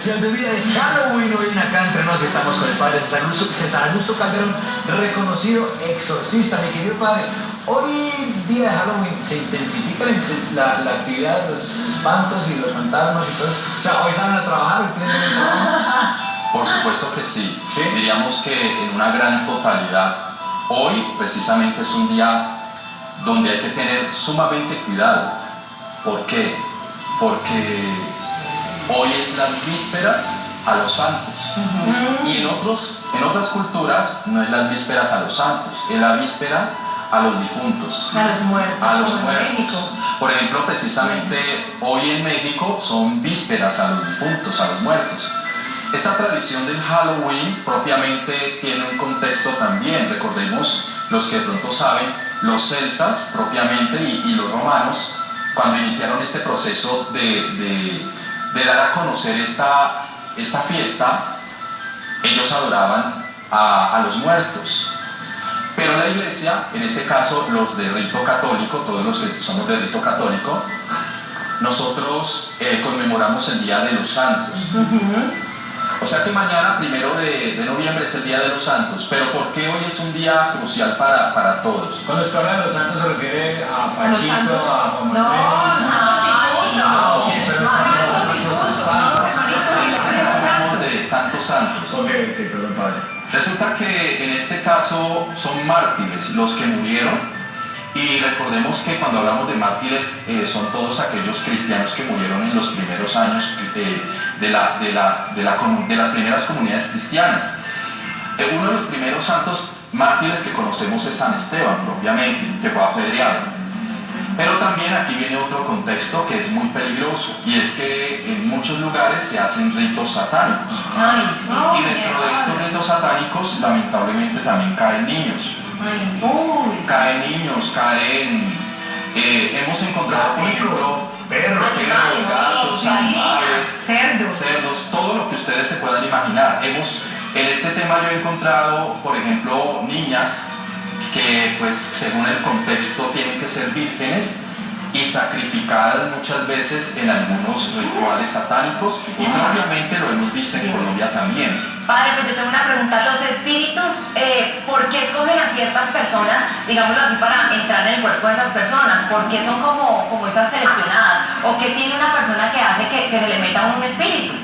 especial de día de Halloween. Hoy acá entre nos estamos con el padre César Augusto Calderón, reconocido exorcista. Mi querido padre, hoy día de Halloween se intensifica la actividad de los espantos y los fantasmas y todo. O sea, hoy salen a trabajar, hoy prenden el trabajo. Por supuesto que sí. Diríamos que en una gran totalidad. Hoy precisamente es un día donde hay que tener sumamente cuidado. ¿Por qué? Porque hoy es las vísperas a los santos. Y en otras culturas no es las vísperas a los santos, es la víspera a los difuntos, a los muertos. A los muertos. Por ejemplo, precisamente hoy en México son vísperas a los difuntos, a los muertos. Esta tradición del Halloween propiamente tiene un contexto también. Recordemos, los que de pronto saben, los celtas propiamente y los romanos, cuando iniciaron este proceso de dar a conocer esta fiesta, ellos adoraban a los muertos. Pero la iglesia, en este caso los de rito católico, todos los que somos de rito católico, nosotros conmemoramos el Día de los Santos. O sea que mañana, 1 de noviembre, es el Día de los Santos. Pero ¿por qué hoy es un día crucial para todos? Cuando se habla de los santos se refiere a Pachito, a Juan Santos. Perdón, padre. Resulta que en este caso son mártires los que murieron, y recordemos que cuando hablamos de mártires son todos aquellos cristianos que murieron en los primeros años de las primeras comunidades cristianas. Uno de los primeros santos mártires que conocemos es San Esteban, propiamente, que fue apedreado. Pero también aquí viene otro contexto que es muy peligroso, y es que en muchos lugares se hacen ritos satánicos. Y dentro de estos ritos satánicos, lamentablemente, también caen niños. Hemos encontrado, por ejemplo, perros, gatos, animales, cerdos, todo lo que ustedes se puedan imaginar. En este tema yo he encontrado, por ejemplo, niñas que, pues, según el contexto tienen que ser vírgenes y sacrificadas muchas veces en algunos rituales satánicos, y propiamente lo hemos visto en Colombia también. Padre, pero yo tengo una pregunta. ¿Los espíritus, por qué escogen a ciertas personas, digámoslo así, para entrar en el cuerpo de esas personas? ¿Por qué son como esas seleccionadas? ¿O qué tiene una persona que hace que se le meta un espíritu?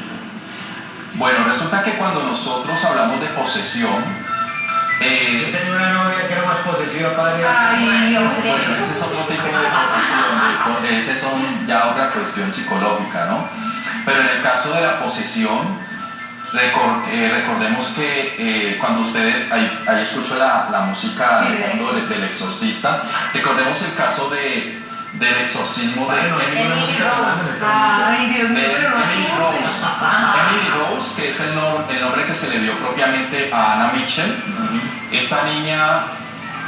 Bueno, resulta que cuando nosotros hablamos de posesión, yo tenía una novia que era más posesiva, padre. Bueno, ese es otro tipo de posesión, ese son ya otra cuestión psicológica, ¿no? Pero en el caso de la posesión, recordemos que cuando ustedes, ahí escucho la música de fondo del exorcista, recordemos el caso del exorcismo de Emily Rose. Emily Rose, que es el nombre que se le dio propiamente a Anna Mitchell. Esta niña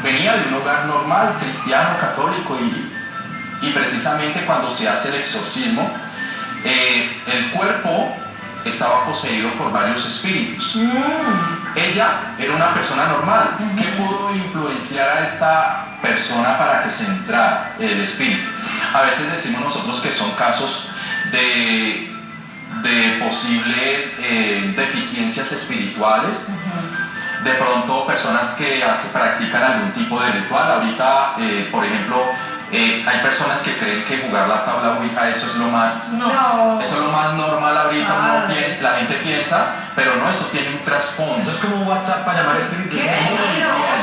venía de un hogar normal, cristiano, católico, y precisamente cuando se hace el exorcismo, el cuerpo estaba poseído por varios espíritus. Ella era una persona normal. ¿Qué pudo influenciar a esta persona para que se entrara el espíritu? A veces decimos nosotros que son casos de posibles deficiencias espirituales. De pronto personas que practican algún tipo de ritual. Ahorita, por ejemplo, hay personas que creen que jugar la tabla Ouija, eso es lo más normal ahorita. La gente piensa, pero no, eso tiene un trasfondo. Eso es como un WhatsApp para llamar espíritus.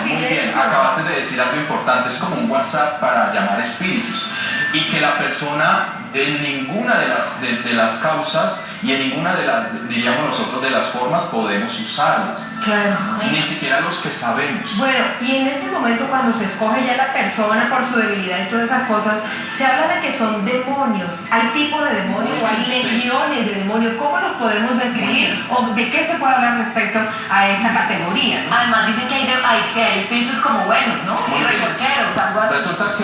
Muy bien, acabaste de decir algo importante, es como un WhatsApp para llamar espíritus. Y que la persona en ninguna de las causas y en ninguna de las, diríamos nosotros, de las formas podemos usarlas. Claro. Ni siquiera los que sabemos. Bueno, y en ese momento cuando se escoge ya la persona por su debilidad y todas esas cosas, se habla de que son demonios. ¿Hay tipo de demonios o hay legiones de demonios? ¿Cómo los podemos definir? ¿O de qué se puede hablar respecto a esta categoría, ¿no? Además dicen que hay espíritus como buenos, ¿no? Y recocheros, algo así. Resulta que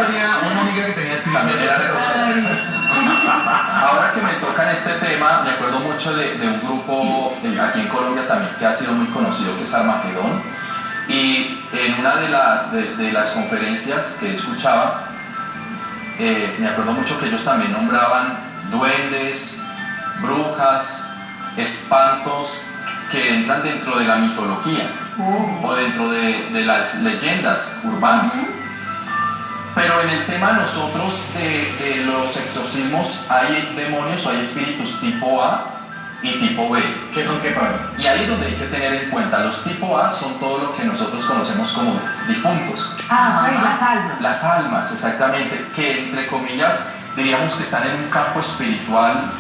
tenía una amiga que tenía espíritus. También era Ahora que me tocan este tema, me acuerdo mucho de un grupo aquí en Colombia también que ha sido muy conocido, que es Armagedón. Y en una de las conferencias que escuchaba, me acuerdo mucho que ellos también nombraban duendes, brujas, espantos que entran dentro de la mitología o dentro de las leyendas urbanas. Pero en el tema nosotros de los exorcismos hay demonios o hay espíritus tipo A y tipo B. ¿Qué son qué, padre? Y ahí es donde hay que tener en cuenta, los tipo A son todo lo que nosotros conocemos como difuntos. Las almas. Las almas, exactamente, que entre comillas diríamos que están en un campo espiritual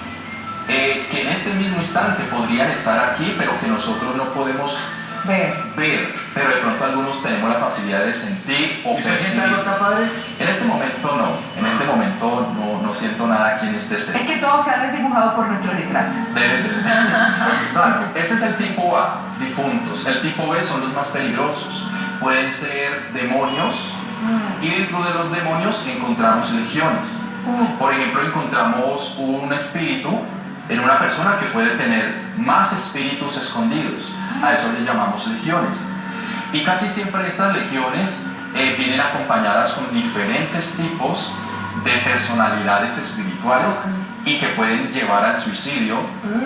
que en este mismo instante podrían estar aquí, pero que nosotros no podemos ver, pero de pronto algunos tenemos la facilidad de sentir o ¿Usted siente percibir. algo acá, padre? En este momento no, en este momento no siento nada aquí en este Es set. que todo se ha desdibujado por nuestros disfraces. Debe ser. Claro. Ese es el tipo A, difuntos. El tipo B son los más peligrosos. Pueden ser demonios y dentro de los demonios encontramos legiones. Por ejemplo, encontramos un espíritu en una persona que puede tener más espíritus escondidos. A eso le llamamos legiones. Y casi siempre estas legiones vienen acompañadas con diferentes tipos de personalidades espirituales y que pueden llevar al suicidio,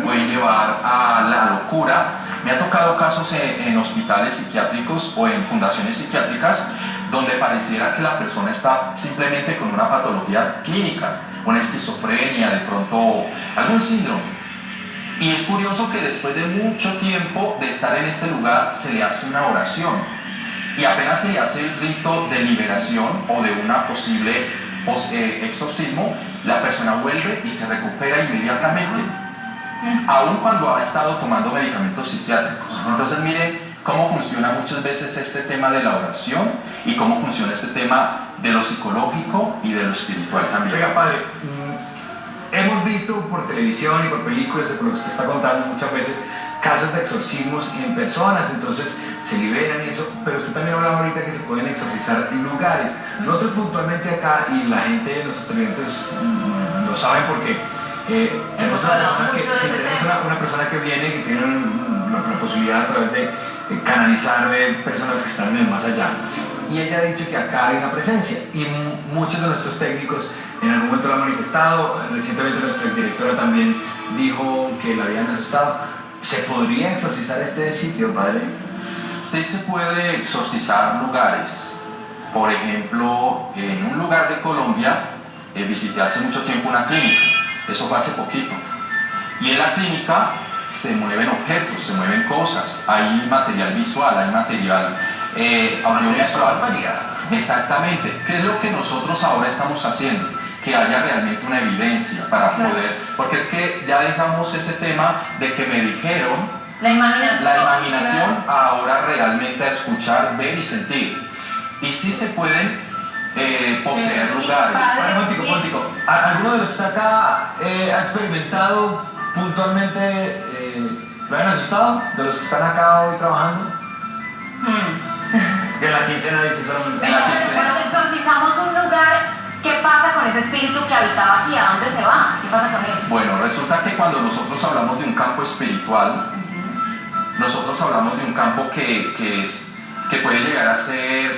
pueden llevar a la locura. Me ha tocado casos en hospitales psiquiátricos o en fundaciones psiquiátricas donde pareciera que la persona está simplemente con una patología clínica, una esquizofrenia, de pronto algún síndrome. Y es curioso que después de mucho tiempo de estar en este lugar se le hace una oración y apenas se le hace el rito de liberación o de una posible exorcismo, la persona vuelve y se recupera inmediatamente, aun cuando ha estado tomando medicamentos psiquiátricos. Entonces miren cómo funciona muchas veces este tema de la oración y cómo funciona este tema de lo psicológico y de lo espiritual también. Oiga, padre, hemos visto por televisión y por películas, por lo que usted está contando muchas veces, casos de exorcismos en personas, entonces se liberan y eso, pero usted también hablaba ahorita que se pueden exorcizar en lugares. Nosotros puntualmente acá, y la gente, nuestros clientes lo saben porque tenemos una persona que viene, que tiene la posibilidad a través de canalizar personas que están en el más allá. Y ella ha dicho que acá hay una presencia y muchos de nuestros técnicos en algún momento lo han manifestado. Recientemente nuestra directora también dijo que la habían asustado. ¿Se podría exorcizar este sitio, padre? Sí se puede exorcizar lugares. Por ejemplo, en un lugar de Colombia visité hace mucho tiempo una clínica. Eso fue hace poquito. Y en la clínica se mueven objetos, se mueven cosas. Hay material visual, hay material audiovisual. Exactamente. ¿Qué es lo que nosotros ahora estamos haciendo? Que haya realmente una evidencia para poder, porque es que ya dejamos ese tema de que me dijeron, La imaginación. ahora realmente a escuchar, ver y sentir. Y sí se pueden poseer lugares. Momentico. ¿Alguno de los que está acá ha experimentado puntualmente, lo han asustado? ¿De los que están acá hoy trabajando? Que en la quincena dice solamente. Cuando exorcizamos un lugar, ¿qué pasa con ese espíritu que habitaba aquí? ¿A dónde se va? ¿Qué pasa con eso? Bueno, resulta que cuando nosotros hablamos de un campo espiritual, nosotros hablamos de un campo que puede llegar a ser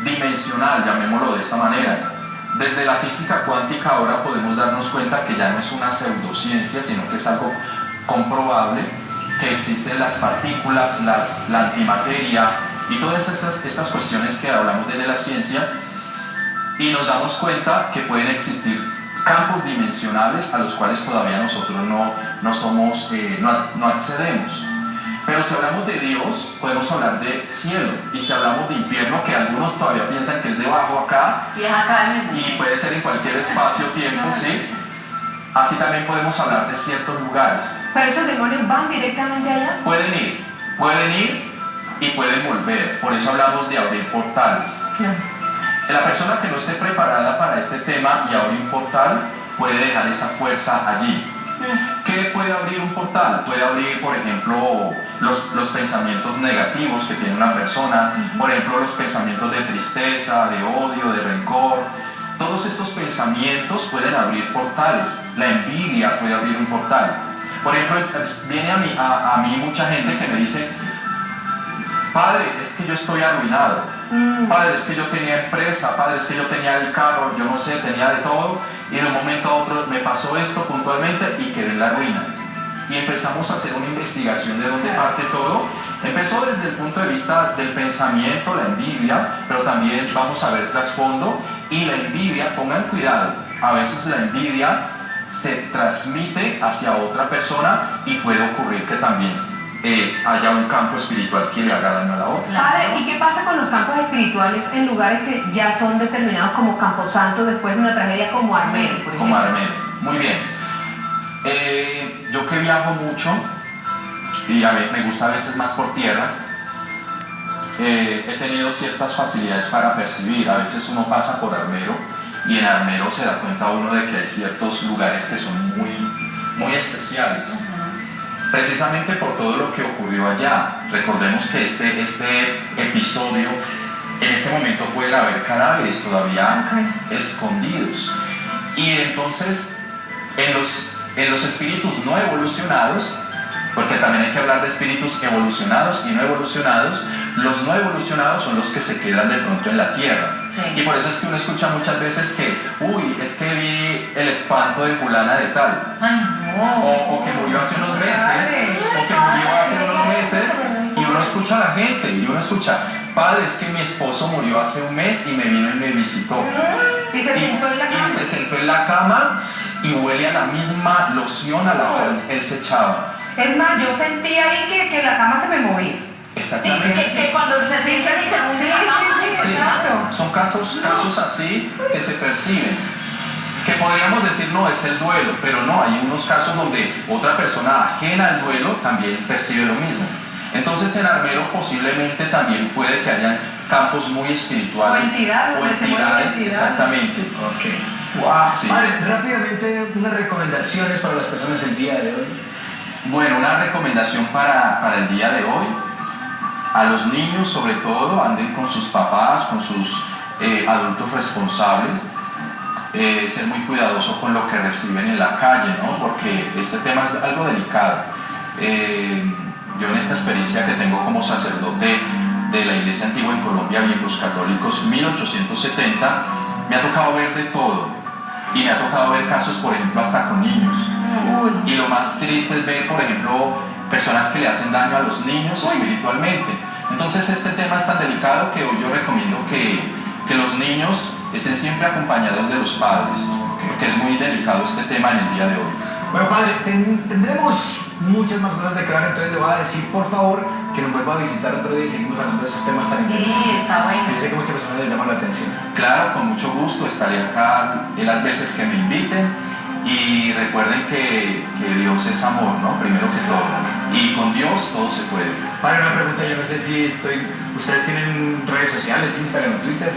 dimensional, llamémoslo de esta manera. Desde la física cuántica ahora podemos darnos cuenta que ya no es una pseudociencia, sino que es algo comprobable, que existen las partículas, la antimateria y todas estas cuestiones que hablamos desde la ciencia, y nos damos cuenta que pueden existir campos dimensionales a los cuales todavía nosotros no accedemos. Pero si hablamos de Dios, podemos hablar de cielo, y si hablamos de infierno, que algunos todavía piensan que es debajo acá, Y es acá mismo. y puede ser en cualquier espacio-tiempo, ¿sí? Así también podemos hablar de ciertos lugares. Pero esos demonios van directamente allá. Pueden ir y pueden volver. Por eso hablamos de abrir portales. La persona que no esté preparada para este tema y abrir un portal puede dejar esa fuerza allí. ¿Qué puede abrir un portal? Puede abrir, por ejemplo, los pensamientos negativos que tiene una persona, por ejemplo, los pensamientos de tristeza, de odio, de rencor. Todos estos pensamientos pueden abrir portales. La envidia puede abrir un portal. Por ejemplo, viene a mí mucha gente que me dice: padre, es que yo estoy arruinado. Padre, es que yo tenía empresa, padre, es que yo tenía el carro, yo no sé, tenía de todo, y de un momento a otro me pasó esto puntualmente y quedé en la ruina. Y empezamos a hacer una investigación de dónde parte todo. Empezó desde el punto de vista del pensamiento, la envidia, pero también vamos a ver trasfondo. Y la envidia, pongan cuidado, a veces la envidia se transmite hacia otra persona y puede ocurrir que también haya un campo espiritual que le haga daño a la otra. Padre, ¿y qué pasa con los campos espirituales en lugares que ya son determinados como Camposanto después de una tragedia como Armero, por ejemplo? Como Armero, muy bien. Yo que viajo mucho y me gusta a veces más por tierra, he tenido ciertas facilidades para percibir. A veces uno pasa por Armero y en Armero se da cuenta uno de que hay ciertos lugares que son muy especiales. Precisamente por todo lo que ocurrió allá. Recordemos que este episodio, en este momento pueden haber cadáveres todavía escondidos. Y entonces, en los espíritus no evolucionados, porque también hay que hablar de espíritus evolucionados y no evolucionados, los no evolucionados son los que se quedan de pronto en la tierra. Sí. Y por eso es que uno escucha muchas veces que, uy, es que vi el espanto de fulana de tal. Ay, no. O que murió hace unos meses, y uno escucha a la gente, y uno escucha, padre, es que mi esposo murió hace un mes y me vino y me visitó. Y se sentó en la cama. Y se sentó en la cama y huele a la misma loción a la cual él se echaba. Es más, yo sentí ahí que la cama se me movía. Sí, Exactamente. que cuando se sienten y se unen la cama, Sí, exacto. son casos así que se perciben. Que podríamos decir, no, es el duelo, pero no, hay unos casos donde otra persona ajena al duelo también percibe lo mismo. Entonces en Armero posiblemente también puede que hayan campos muy espirituales. O entidades, exactamente. Ok. Wow, sí. Padre, rápidamente, unas recomendaciones para las personas el día de hoy. Bueno, una recomendación para el día de hoy. A los niños, sobre todo, anden con sus papás, con sus adultos responsables. Ser muy cuidadoso con lo que reciben en la calle, ¿no? Porque este tema es algo delicado. Yo en esta experiencia que tengo como sacerdote de la Iglesia Antigua en Colombia, Viejos Católicos, 1870, me ha tocado ver de todo. Y me ha tocado ver casos, por ejemplo, hasta con niños. Y lo más triste es ver, por ejemplo, personas que le hacen daño a los niños espiritualmente. Entonces este tema es tan delicado que hoy yo recomiendo que los niños estén siempre acompañados de los padres, porque es muy delicado este tema en el día de hoy. Bueno, padre, tendremos muchas más cosas de que hablar, entonces le voy a decir, por favor, que nos vuelva a visitar otro día y seguimos hablando de esos temas tan interesantes. Sí, está bueno. Yo sé que muchas personas les llaman la atención. Claro, con mucho gusto estaré acá las veces que me inviten, y recuerden que Dios es amor, ¿no? Primero que todo, y con Dios todo se puede. Padre, una pregunta, yo no sé si ustedes tienen redes sociales, Instagram o Twitter.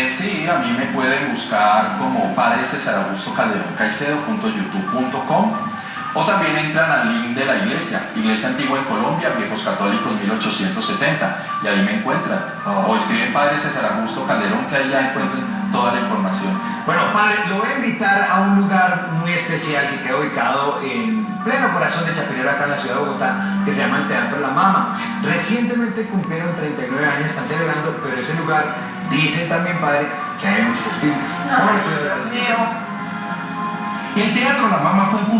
Sí, a mí me pueden buscar como Padre César Augusto Calderón Caicedo.youtube.com, o también entran al link de la Iglesia Antigua en Colombia, Viejos Católicos 1870, y ahí me encuentran. O escriben Padre César Augusto Calderón, que ahí ya encuentran toda la información. Bueno, padre, lo voy a invitar a un lugar muy especial que queda ubicado en pleno corazón de Chapinero, acá en la ciudad de Bogotá, que se llama el Teatro La Mama. Recientemente cumplieron 39 años, están celebrando, pero ese lugar, dicen también, padre, que hay muchos espíritus. Ay, Dios mío. El Teatro La Mama fue fundado